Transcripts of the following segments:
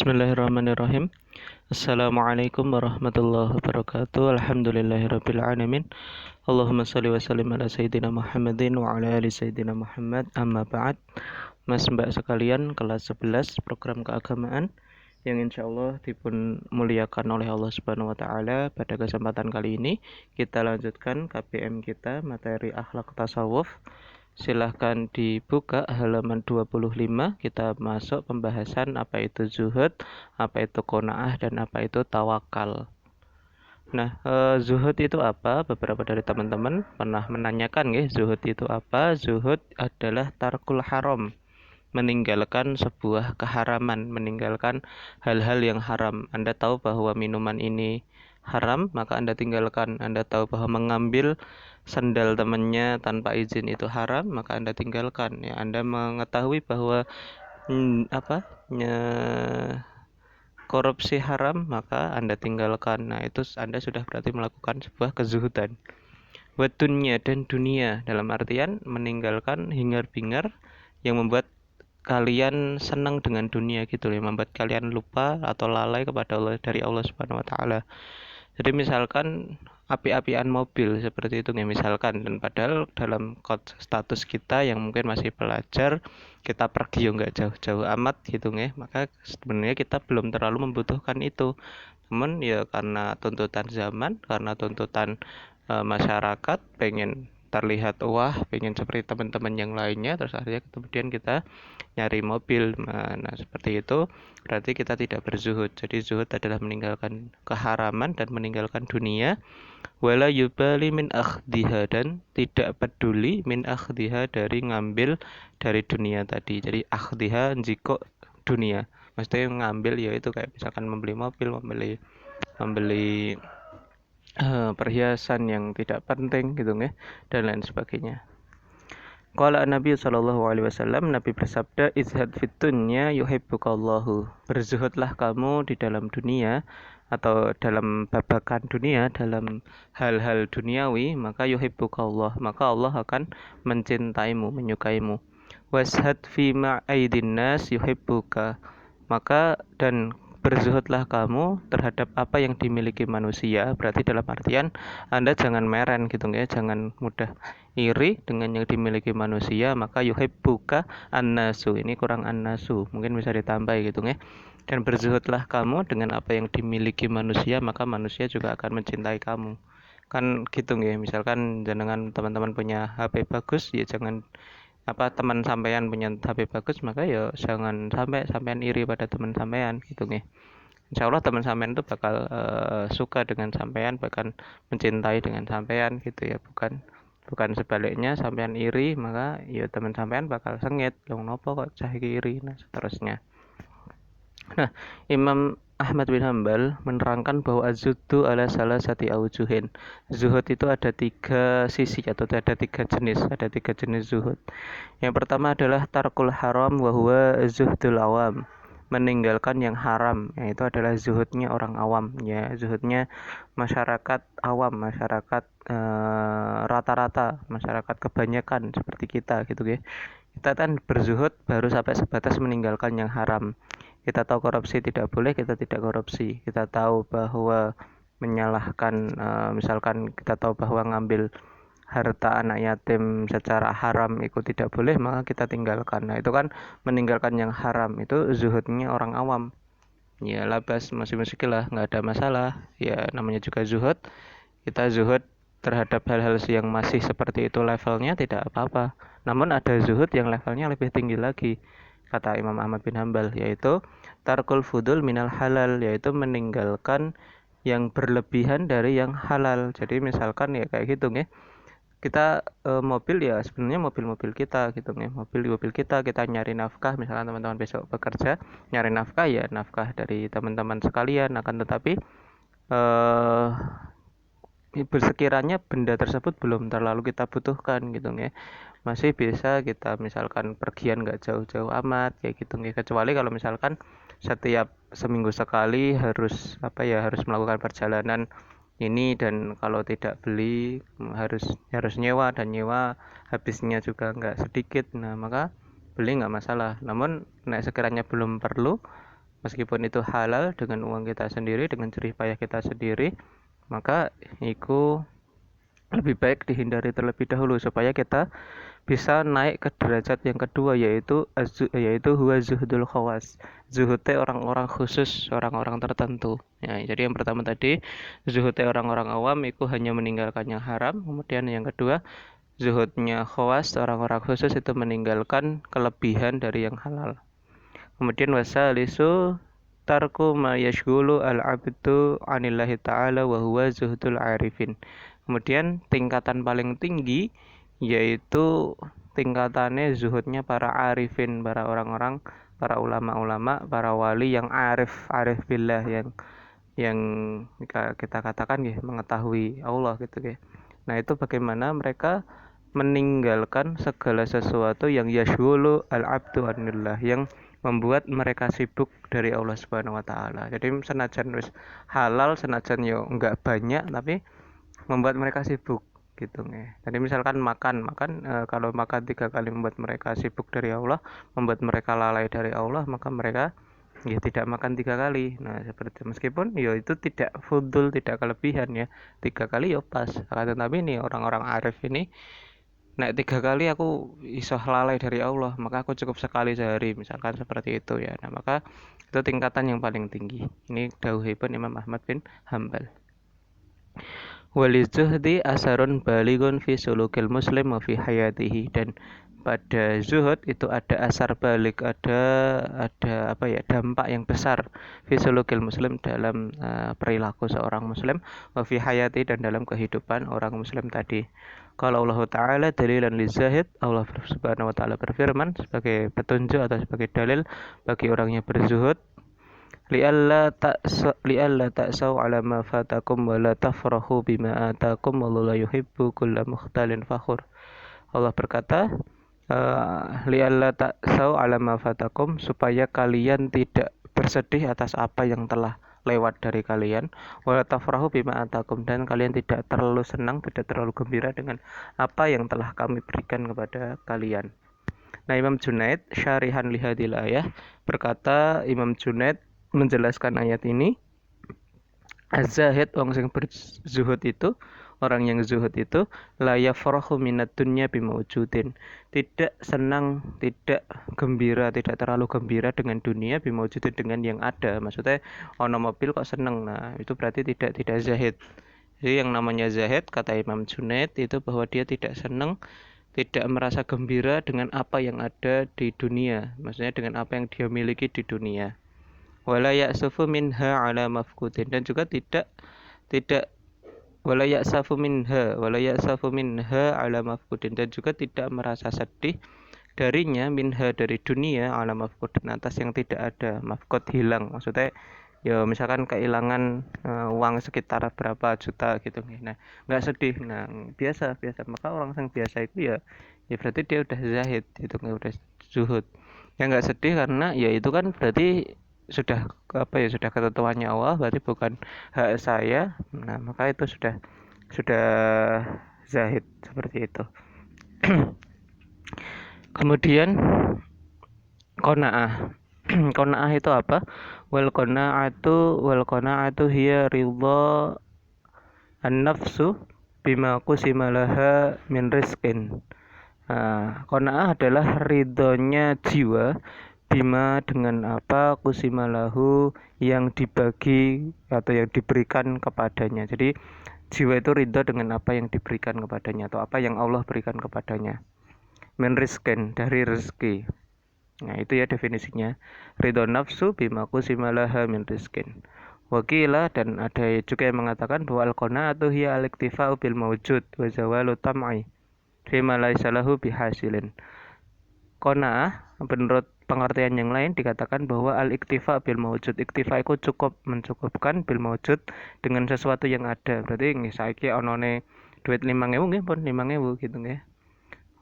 Bismillahirrahmanirrahim. Assalamualaikum warahmatullahi wabarakatuh. Alhamdulillahirabbil alamin. Allahumma shalli wa sallim ala sayyidina Muhammadin wa ala ali sayyidina Muhammad. Amma ba'd. Mas Mbak sekalian, kelas 11 program keagamaan yang insyaallah dipun muliakan oleh Allah Subhanahu wa taala. Pada kesempatan kali ini kita lanjutkan KPM kita materi akhlak tasawuf. Silahkan dibuka halaman 25. Kita masuk pembahasan apa itu zuhud, apa itu qanaah, dan apa itu tawakal. Nah, zuhud itu apa? Beberapa dari teman-teman pernah menanyakan ya, zuhud itu apa? Zuhud adalah tarkul haram, meninggalkan sebuah keharaman, meninggalkan hal-hal yang haram. Anda tahu bahwa minuman ini haram, maka Anda tinggalkan. Anda tahu bahwa mengambil sandal temannya tanpa izin itu haram, maka Anda tinggalkan. Ya, Anda mengetahui bahwa korupsi haram, maka Anda tinggalkan. Nah, itu Anda sudah berarti melakukan sebuah kezuhudan. Wadunya dan dunia, dalam artian meninggalkan hingar-bingar yang membuat kalian senang dengan dunia gitu loh, membuat kalian lupa atau lalai kepada Allah dari Allah Subhanahu wa taala. Jadi misalkan api-apian mobil seperti itu ya misalkan, dan padahal dalam status kita yang mungkin masih pelajar, kita pergi nggak jauh-jauh amat gitu ya, maka sebenarnya kita belum terlalu membutuhkan itu. Namun ya karena tuntutan zaman, karena tuntutan masyarakat pengen terlihat wah, pengen seperti teman-teman yang lainnya, terus akhirnya kemudian kita nyari mobil. Nah, seperti itu berarti kita tidak berzuhud. Jadi zuhud adalah meninggalkan keharaman dan meninggalkan dunia. Wala yubali min akhdiha, dan tidak peduli min akhdiha, dari ngambil dari dunia tadi. Jadi akhdiha jiko dunia, maksudnya ngambil ya itu kayak misalkan membeli mobil, membeli perhiasan yang tidak penting gitu ya, dan lain sebagainya. Qala Nabi sallallahu alaihi wasallam, Nabi bersabda, izhad fit dunya yuhibbukallahu. Berzuhudlah kamu di dalam dunia atau dalam babakan dunia, dalam hal-hal duniawi, maka yuhibbukallah, maka Allah akan mencintaimu, menyukaimu. Washad fi ma'aidin nas yuhibbuka. Maka dan berzuhudlah kamu terhadap apa yang dimiliki manusia. Berarti dalam artian Anda jangan meren gitu ya, jangan mudah iri dengan yang dimiliki manusia. Maka yuhibbuka annasu, ini kurang annasu, mungkin bisa ditambah gitu ya. Dan berzuhudlah kamu dengan apa yang dimiliki manusia, maka manusia juga akan mencintai kamu. Kan gitu ya, misalkan jenengan teman-teman punya HP bagus, ya jangan teman sampean punya HP bagus, maka ya jangan sampai sampean iri pada teman sampean gitu nih. Insya Allah teman sampean itu bakal suka dengan sampean, bahkan mencintai dengan sampean gitu ya, bukan sebaliknya sampean iri maka ya teman sampean bakal sengit, long nopo kok cah iri, nah seterusnya. Nah, Imam Ahmad bin Hambal menerangkan bahwa az-zuhdu ala salah sati aujuhin. Zuhud itu ada 3 sisi atau ada 3 jenis, zuhud. Yang pertama adalah tarkul haram wa huwa zuhdul awam, meninggalkan yang haram, yaitu adalah zuhudnya orang awam ya, zuhudnya masyarakat awam, masyarakat rata-rata, masyarakat kebanyakan seperti kita gitu ya. Kita kan berzuhud baru sampai sebatas meninggalkan yang haram. Kita tahu korupsi tidak boleh, kita tidak korupsi. Kita tahu bahwa menyalahkan, misalkan kita tahu bahwa ngambil harta anak yatim secara haram itu tidak boleh, maka kita tinggalkan. Nah, itu kan meninggalkan yang haram, itu zuhudnya orang awam. Ya labas, masih lah, nggak ada masalah. Ya namanya juga zuhud. Kita zuhud terhadap hal-hal yang masih seperti itu levelnya tidak apa-apa. Namun ada zuhud yang levelnya lebih tinggi lagi, kata Imam Ahmad bin Hambal, yaitu tarkul fudul minal halal, yaitu meninggalkan yang berlebihan dari yang halal. Jadi misalkan ya kayak gitu ya, kita mobil ya sebenarnya mobil kita gitu ya, mobil kita nyari nafkah, misalkan teman-teman besok bekerja nyari nafkah, ya nafkah dari teman-teman sekalian, akan tetapi sekiranya benda tersebut belum terlalu kita butuhkan gitu ya, masih bisa kita misalkan pergian nggak jauh-jauh amat kayak gitu ya, kecuali kalau misalkan setiap seminggu sekali harus harus melakukan perjalanan ini, dan kalau tidak beli harus nyewa, dan nyewa habisnya juga nggak sedikit. Nah maka beli nggak masalah. Namun sekiranya belum perlu, meskipun itu halal dengan uang kita sendiri, dengan jerih payah kita sendiri, maka itu lebih baik dihindari terlebih dahulu supaya kita bisa naik ke derajat yang kedua, yaitu huwa zuhdul khawas. Zuhudnya orang-orang khusus, orang-orang tertentu. Ya, jadi yang pertama tadi zuhudnya orang-orang awam itu hanya meninggalkan yang haram. Kemudian yang kedua zuhudnya khawas, orang-orang khusus itu meninggalkan kelebihan dari yang halal. Kemudian wasalisu tarku ma yashghulu al-'abdu 'anillahi ta'ala wa huwa zuhdul 'arifin. Kemudian tingkatan paling tinggi yaitu tingkatannya zuhudnya para arifin, para orang-orang, para ulama-ulama, para wali yang arif billah, yang kita katakan ya mengetahui Allah gitu ya. Nah, itu bagaimana mereka meninggalkan segala sesuatu yang yashghulu al-'abdu 'anillah, yang membuat mereka sibuk dari Allah Subhanahu wa taala. Jadi senajan wis halal, senajan yo enggak banyak, tapi membuat mereka sibuk gitu nih. Jadi misalkan makan kalau makan 3 kali membuat mereka sibuk dari Allah, membuat mereka lalai dari Allah, maka mereka ya tidak makan 3 kali. Nah, seperti meskipun ya itu tidak fudul, tidak kelebihan ya. 3 kali ya pas. Akan tetapi nih orang-orang arif ini, nek 3 kali aku iso lalai dari Allah, maka aku cukup sekali sehari, misalkan seperti itu ya. Nah, maka itu tingkatan yang paling tinggi. Ini dawuhipun Imam Ahmad bin Hambal. Walizuhdi asarun baligun fi sulukil muslim wa fi hayatihi. Dan pada zuhud itu ada asar balik, ada dampak yang besar fi sulukil muslim, dalam perilaku seorang muslim, wa fi hayati, dan dalam kehidupan orang muslim tadi. Kalau Allah Ta'ala dalilan lizahid, Allah Subhanahu wa Ta'ala berfirman sebagai petunjuk atau sebagai dalil bagi orang yang berzuhud, li'alla ta'sau ala ma fatakum wa la tafrahu bima atakum wallahu la yuhibbu kulla mukhtalin fakhur. Allah berkata, li'alla ta'sau ala ma fatakum, supaya kalian tidak bersedih atas apa yang telah lewat dari kalian, wala tafrahu bima atakum, dan kalian tidak terlalu senang, tidak terlalu gembira dengan apa yang telah kami berikan kepada kalian. Nah, Imam Junaid syarihan lihadil ayah berkata, Imam Junaid menjelaskan ayat ini, az-zahid, orang yang berzuhud itu, orang yang zuhud itu, la yafrahu minad dunya bimawjudin, tidak senang, tidak gembira, tidak terlalu gembira dengan dunia, bimawjudin, dengan yang ada. Maksudnya ono mobil kok seneng, nah itu berarti tidak zahid. Jadi yang namanya zahid, kata Imam Junaid, itu bahwa dia tidak senang, tidak merasa gembira dengan apa yang ada di dunia, maksudnya dengan apa yang dia miliki di dunia. Wala ya'sufu minha ala mafqudin, dan juga tidak wala ya'safu minha ala mafqudin, dan juga tidak merasa sedih darinya, minha, dari dunia, ala mafqudin, atas yang tidak ada. Mafqud, hilang, maksudnya ya misalkan kehilangan uang sekitar berapa juta gitu. Nah, nggak sedih. Nah, biasa. Maka orang yang biasa itu ya berarti dia udah zahid, itu udah zuhud. Ya nggak sedih karena ya itu kan berarti sudah sudah ketentuannya Allah, berarti bukan hak saya. Nah, maka itu sudah zahid, seperti itu. Kemudian qanaah. Qanaah itu apa? Wal qanaatu hiya ridha an-nafsu bima qusima laha min rizqin. Qanaah adalah ridhonya jiwa bima, dengan apa, kusimalahu, yang dibagi atau yang diberikan kepadanya. Jadi jiwa itu ridho dengan apa yang diberikan kepadanya atau apa yang Allah berikan kepadanya. Min rizqin, dari rezeki. Nah, itu ya definisinya. Ridho nafsu bima kusimalaha min rizqin. Wakila, dan ada juga yang mengatakan bahwa al-qanaatu hiya al-iktifa'u bil mawjud wa zawalu tam'i fima laisa lahu bihasilin. Qanaah menurut pengertian yang lain dikatakan bahwa al-iktifa bil mawjud, iktifa itu cukup, mencukupkan, bil mawjud, dengan sesuatu yang ada. Berarti nggih saiki onone duit 5.000 nggih pun 5.000 gitu nggih.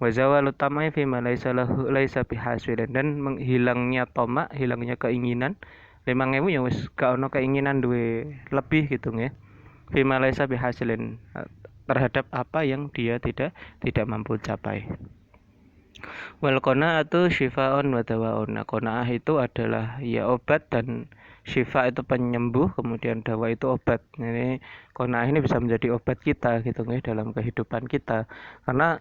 Wa zawalu tamai fi ma laisa bihasilin, dan menghilangnya tamak, hilangnya keinginan. 5.000 ya wis gak ono keinginan duwe lebih gitu nggih. Fi ma laisa bihasilin, terhadap apa yang dia tidak mampu capai. Wal qanaatu syifaun wa dawaun. Nah, qanaah itu adalah ya obat, dan syifa itu penyembuh, kemudian dawa itu obat. Ini qanaah ini bisa menjadi obat kita gitu nggih dalam kehidupan kita. Karena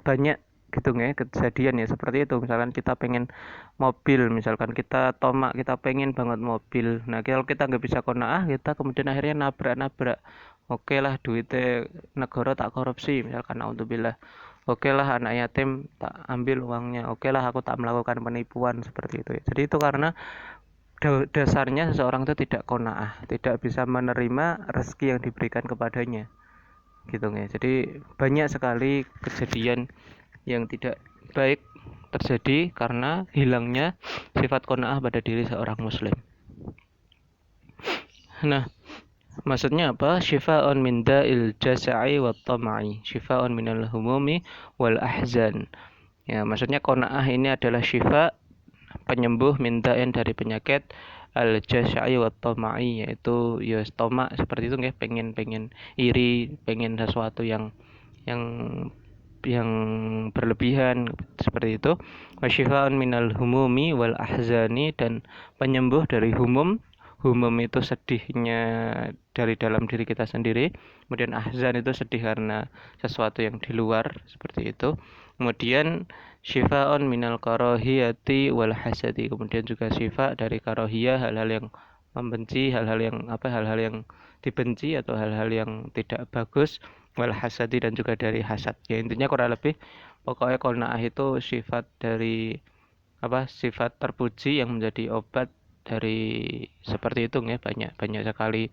banyak gitu nggih kejadian ya seperti itu. Misalkan kita pengen mobil, misalkan kita tomak, kita pengen banget mobil. Nah, kalau kita nggak bisa qanaah, kita kemudian akhirnya nabrak-nabrak. Oke lah, duitnya negara tak korupsi, misalkan naudzubillah. Oke lah, anak yatim tak ambil uangnya. Oke lah, aku tak melakukan penipuan seperti itu. Jadi itu karena dasarnya seseorang itu tidak qanaah, tidak bisa menerima rezeki yang diberikan kepadanya. Gitu ya. Jadi banyak sekali kejadian yang tidak baik terjadi karena hilangnya sifat qanaah pada diri seorang muslim. Nah, maksudnya apa? Syifa'un min da'il jasa'i wa tama'i. Syifa'un minal humumi wal ahzan. Ya, maksudnya qanaah ini adalah syifa, penyembuh, min da'in dari penyakit, al jasa'i wa tama'i, yaitu ya tomak seperti itu nggih, pengen iri, pengen sesuatu yang yang berlebihan seperti itu. Wa syifa'un minal humumi wal ahzani, dan penyembuh dari humum. Humum itu sedihnya dari dalam diri kita sendiri, kemudian ahzan itu sedih karena sesuatu yang di luar seperti itu. Kemudian syifa'un minal karahiyati wal hasadi, kemudian juga syifa dari karahiyah, hal-hal yang membenci, hal-hal yang dibenci atau hal-hal yang tidak bagus, wal hasadi, dan juga dari hasad. Ya intinya kurang lebih pokoknya qanaah itu sifat dari sifat terpuji yang menjadi obat dari seperti itu ya. Banyak sekali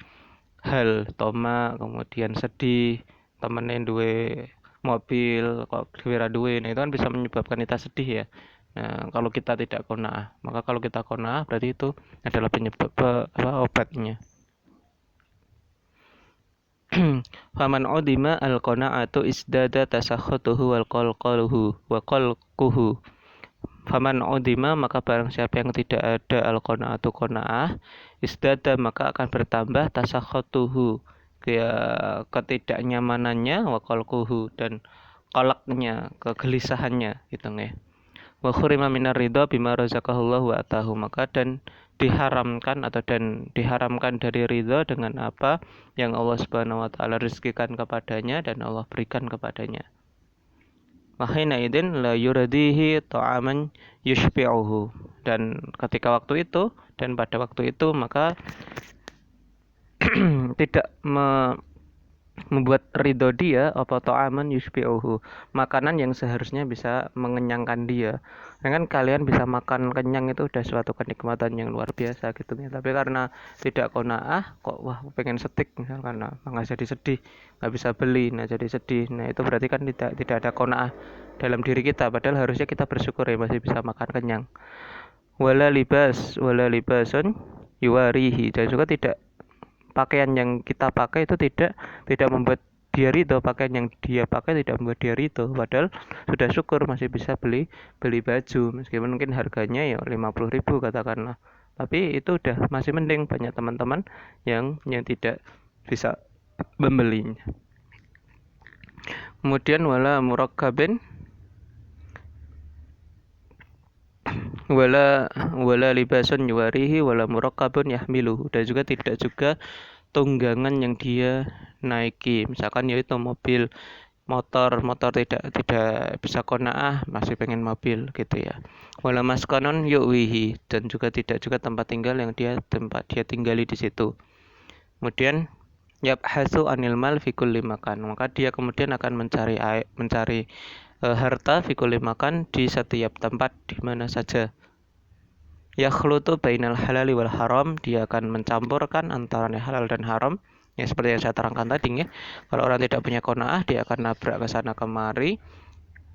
hal, toma, kemudian sedih, temen duwe mobil kok duwe ra duwe, nah itu kan bisa menyebabkan kita sedih ya. Nah, kalau kita tidak qanaah, maka kalau kita qanaah berarti itu adalah penyebab obatnya. Faman udima al qanaatu isdada tasakhutuhu wal qalqaluhu wa qalquhu. Faman udima, maka barang siapa yang tidak ada al qanaatu qanaah, isdada, maka akan bertambah tasakhutuhu, ketidaknyamanannya, wa qalquhu, dan kolaknya, kegelisahannya gitu ya. Wa khurima minar ridha bima razaqahullahu wa atahu, maka diharamkan dari ridha dengan apa yang Allah Subhanahu wa taala rezekikan kepadanya dan Allah berikan kepadanya. Mahina idin la yuradihi ta'aman yushbi'uhu, dan ketika waktu itu dan pada waktu itu maka tidak membuat ridho dia apa ta'aman yushbi'uhu, makanan yang seharusnya bisa mengenyangkan dia. Dengan kalian bisa makan kenyang itu udah suatu kenikmatan yang luar biasa gitu ya. Tapi karena tidak qanaah, kok wah pengen steak misalkan, nah nggak jadi sedih, nggak bisa beli, nah jadi sedih. Nah itu berarti kan tidak ada qanaah dalam diri kita, padahal harusnya kita bersyukur ya masih bisa makan kenyang. Wala libasun yuwarihi, dan juga tidak pakaian yang kita pakai itu tidak membuat dia ridho, pakaian yang dia pakai tidak membuat dia ridho, padahal sudah syukur masih bisa beli baju meskipun mungkin harganya ya 50.000 katakanlah, tapi itu udah masih mending. Banyak teman-teman yang tidak bisa membelinya. Kemudian wala murakkabin wala libasun yuwarihi wala murakkabun yahmiluhu, dan juga tidak juga tunggangan yang dia naiki, misalkan yaitu mobil, motor tidak bisa qanaah, masih pengen mobil gitu ya. Wala maskanon yuwihi, dan juga tidak juga tempat tinggal yang dia tinggali di situ. Kemudian yabhasu anil mal fi kulli makan, maka dia kemudian akan mencari harta fi kulli makan, di setiap tempat di mana saja. Yakhlutu bainal halali wal haram, dia akan mencampurkan antara halal dan haram. Ya seperti yang saya terangkan tadi ya. Kalau orang tidak punya qanaah, dia akan nabrak ke sana kemari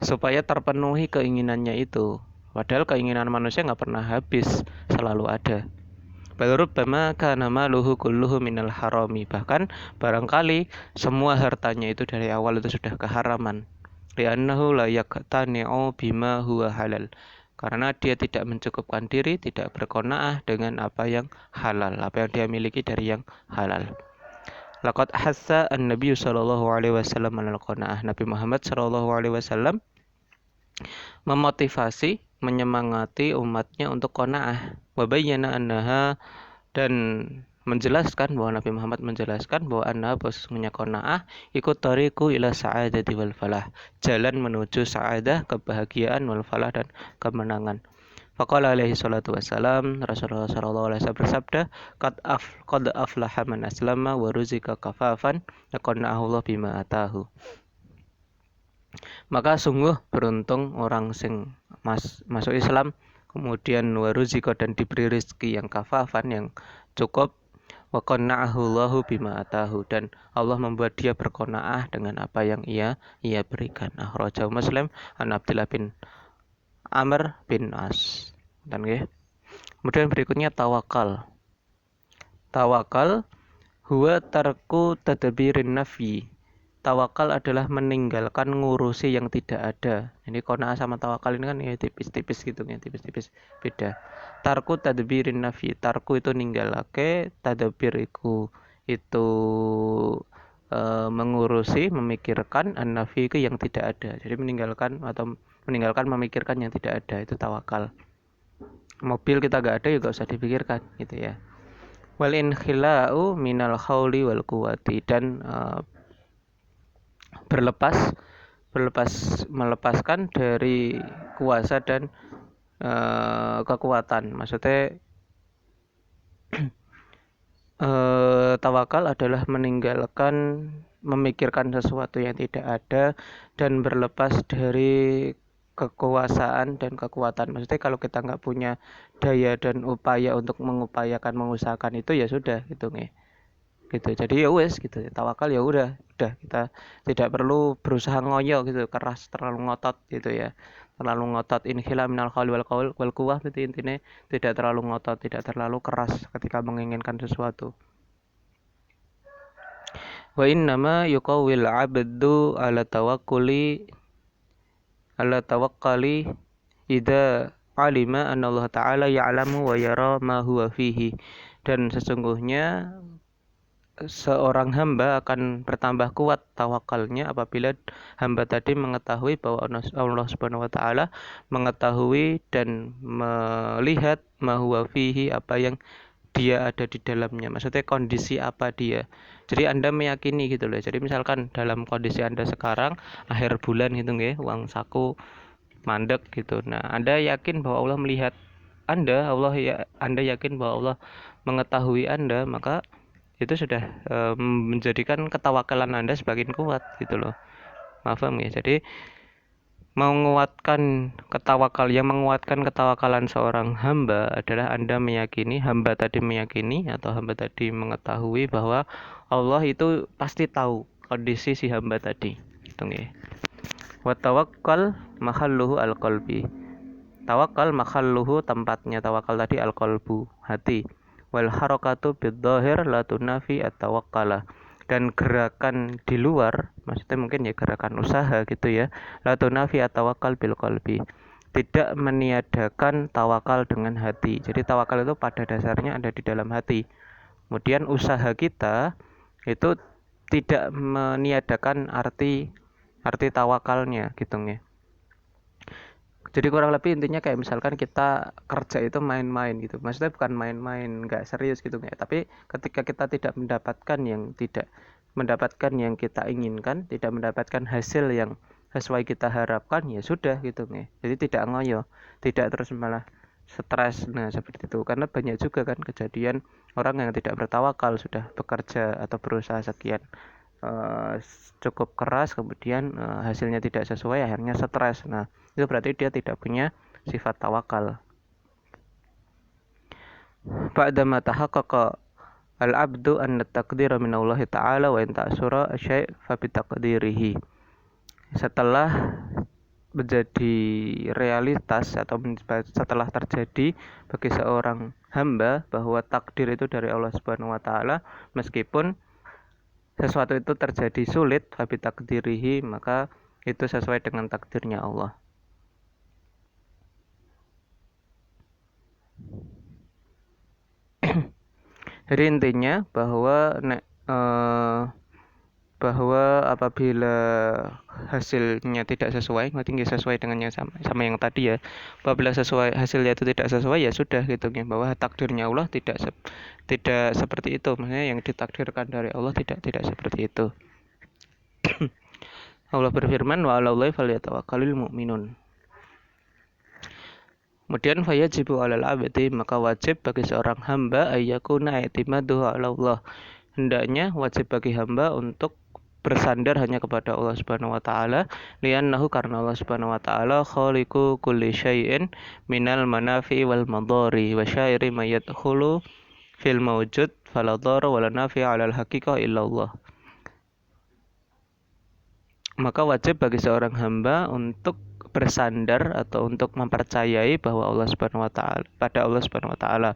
supaya terpenuhi keinginannya itu. Padahal keinginan manusia nggak pernah habis, selalu ada. Barubbama kana maluhu kulluhu minal harami, bahkan barangkali semua hartanya itu dari awal itu sudah keharaman. Li'annahu la yaqtani'u bima huwa halal, karena dia tidak mencukupkan diri, tidak berqanaah dengan apa yang halal, apa yang dia miliki dari yang halal. Laqad hassa an-nabiy sallallahu alaihi wasallam al qanaah, Nabi Muhammad sallallahu alaihi wasallam memotivasi, menyemangati umatnya untuk qanaah. Wa bayyana annaha, dan menjelaskan bahwa Nabi Muhammad menjelaskan bahwa bahwasanya qanaah ikut tariku ila sa'adati wal falah, jalan menuju sa'adah, kebahagiaan, wal falah, dan kemenangan. Faqala alaihi salatu wassalam, Rasulullah sallallahu alaihi wasallam bersabda, qad aflaha man aslama wa ruzika kafafan yaqna'ahu Allah bima atahu. Maka sungguh beruntung orang sing masuk Islam, kemudian waruziko, dan diberi rezeki yang kafafan, yang cukup, wa qanna'ahu Allahu bima atahu, dan Allah membuat dia berqanaah dengan apa yang ia berikan. Akhrajahu Muslim an Abdullah bin Amr bin As. Dan kemudian berikutnya tawakal. Tawakal huwa tarku tadbirin nafi. Tawakal adalah meninggalkan ngurusi yang tidak ada. Ini qanaah sama tawakal ini kan ya tipis-tipis gitu ya, tipis-tipis beda. Tarku tadbirin nafi. Tarku itu ninggalake, tadbir itu mengurusi, memikirkan, an-nafi itu yang tidak ada. Jadi meninggalkan memikirkan yang tidak ada, itu tawakal. Mobil kita gak ada juga usah dipikirkan gitu ya. Wal inkhila'u minal khawli wal quwati, dan melepaskan dari kuasa dan kekuatan. Maksudnya tawakal adalah meninggalkan memikirkan sesuatu yang tidak ada dan berlepas dari kekuasaan dan kekuatan. Maksudnya kalau kita nggak punya daya dan upaya untuk mengusahakan itu, ya sudah gitu nih. Gitu. Jadi ya wes gitu. Tawakal ya udah kita tidak perlu berusaha ngoyo gitu, keras, terlalu ngotot gitu ya. Terlalu ngotot, inhila minal khawli wal quwwah, itu intinya tidak terlalu ngotot, tidak terlalu keras ketika menginginkan sesuatu. Wa innama yuqawwil 'abdu ala tawakkali idza alima anna Allah Ta'ala ya'lamu wa yara ma huwa fihi. Dan sesungguhnya seorang hamba akan bertambah kuat tawakalnya apabila hamba tadi mengetahui bahwa Allah Subhanahu wa taala mengetahui dan melihat ma huwa fihi, apa yang dia ada di dalamnya. Maksudnya kondisi apa dia. Jadi Anda meyakini gitu loh. Jadi misalkan dalam kondisi Anda sekarang akhir bulan gitu nggih, uang saku mandek gitu. Nah, Anda yakin bahwa Allah melihat Anda, Anda yakin bahwa Allah mengetahui Anda, maka itu sudah menjadikan ketawakalan Anda semakin kuat gitu loh. Paham ya? Jadi menguatkan ketawakalan seorang hamba adalah hamba tadi meyakini atau hamba tadi mengetahui bahwa Allah itu pasti tahu kondisi si hamba tadi. Gitu ya. Wa tawakkal mahalluhu al-qalbi. Tawakal mahalluhu, tempatnya tawakal tadi al-qalbu, hati. Wal harakatu bidh-dhahir la tunafi at-tawakkala. Dan gerakan di luar, maksudnya mungkin ya gerakan usaha gitu ya, la tunafi at-tawakkal bil qalbi. Tidak meniadakan tawakal dengan hati. Jadi tawakal itu pada dasarnya ada di dalam hati. Kemudian usaha kita itu tidak meniadakan arti tawakalnya gitu ya. Jadi kurang lebih intinya kayak misalkan kita kerja itu main-main gitu. Maksudnya bukan main-main, nggak serius gitu ya. Tapi ketika kita tidak mendapatkan yang kita inginkan, tidak mendapatkan hasil yang sesuai kita harapkan, ya sudah gitu ya. Jadi tidak ngoyo, tidak terus malah stres. Nah, seperti itu. Karena banyak juga kan kejadian orang yang tidak bertawakal, sudah bekerja atau berusaha sekian cukup keras, kemudian hasilnya tidak sesuai, akhirnya stres. Nah, itu berarti dia tidak punya sifat tawakal. Ba'dama tahaqqaqa al-'abdu anna at-taqdira min Allah Ta'ala wa in ta'sura asy-syai' fa bi taqdirihi. Setelah menjadi realitas atau setelah terjadi bagi seorang hamba bahwa takdir itu dari Allah Subhanahu wa taala, meskipun sesuatu itu terjadi sulit, fa bi taqdirihi, maka itu sesuai dengan takdirnya Allah. Jadi intinya bahwa bahwa apabila hasilnya tidak sesuai, berarti sesuai dengan yang sama yang tadi ya. Apabila hasilnya itu tidak sesuai ya sudah gitu ya, bahwa takdirnya Allah tidak seperti itu. Maksudnya yang ditakdirkan dari Allah tidak seperti itu. Allah berfirman wa 'alallahi falyatawakkalul mu'minun. Kemudian fayajibu 'alal 'abdi, maka wajib bagi seorang hamba ayyakuna i'timaduhu 'ala Allah. Hendaknya wajib bagi hamba untuk bersandar hanya kepada Allah Subhanahu wa taala, li'annahu karena Allah Subhanahu wa taala khaliqu kulli syai'in minal manafi wal madari wa syairi ma yadkhulu fil mawjud fala dharra wala nafi 'alal haqiqah illa Allah. Maka wajib bagi seorang hamba untuk bersandar atau untuk mempercayai bahwa Allah Subhanahu wa taala pada Allah Subhanahu wa taala.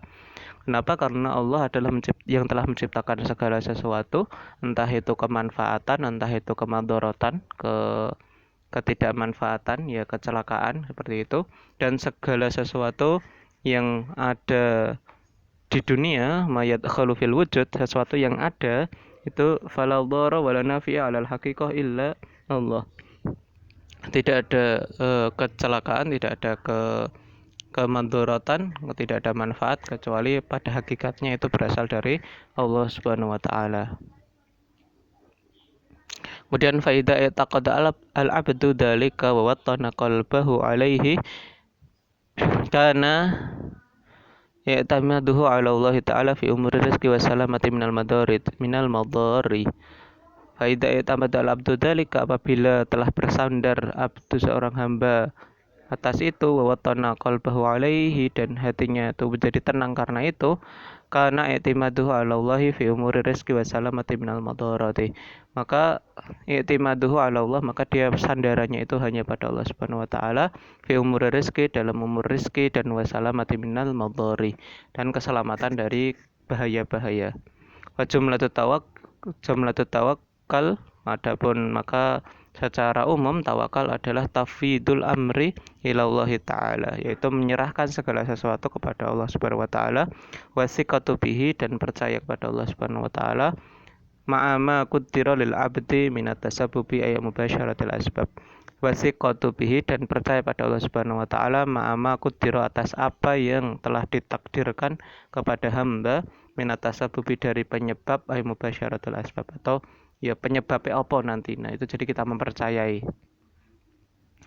Kenapa? Karena Allah adalah yang telah menciptakan segala sesuatu, entah itu kemanfaatan, entah itu kemadharatan, ketidakmanfaatan, ya kecelakaan seperti itu, dan segala sesuatu yang ada di dunia, mayat khalufil wujud, sesuatu yang ada itu fala dharra wala nafi'a 'alal haqiqah illa Allah. Tidak ada kecelakaan, tidak ada kemadharatan, tidak ada manfaat kecuali pada hakikatnya itu berasal dari Allah Subhanahu wa taala. Kemudian faida i'taqada al-'abdu dzalika wa wattana qalbahu 'alaihi kana i'timaduhu 'ala Allah ta'ala fi umuri rizqi wa salamati minal madari. Faida i'tamada al-'abdu dzalika, apabila telah bersandar abdu seorang hamba atas itu wa wattana qalbahu alaihi, dan hatinya itu menjadi tenang karena itu, karena i'timaduhu 'ala Allahi fi umuri rizqi wa salamati minal madarati, maka i'timaduhu 'ala Allah, maka dia sandarannya itu hanya pada Allah Subhanahu wa taala, fi umuri rizqi, dalam umur rizqi, dan wa salamati minal madari, dan keselamatan dari bahaya-bahaya. Wa jumlatut tawakkal, adapun maka secara umum tawakal adalah tafwidul amri ilallahi ta'ala, yaitu menyerahkan segala sesuatu kepada Allah Subhanahu wa taala, wasiqatu bihi, dan percaya kepada Allah Subhanahu wa taala, ma'ama qaddara lil abdi minat tasabbubi ay mubasyaratil asbab. Wasiqatu bihi, dan percaya pada Allah Subhanahu wa taala, ma'ama qaddara, atas apa yang telah ditakdirkan kepada hamba, minat tasabbubi, dari penyebab ay mubasyaratul asbab, atau ya penyebabnya apa nanti. Nah itu jadi kita mempercayai.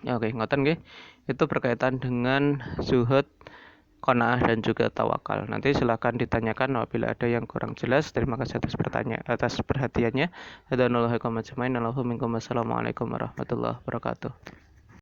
Oke, ngoten nggih. Itu berkaitan dengan zuhud, qanaah, dan juga tawakal. Nanti silakan ditanyakan apabila ada yang kurang jelas. Terima kasih atas perhatiannya. Assalamualaikum warahmatullahi wabarakatuh.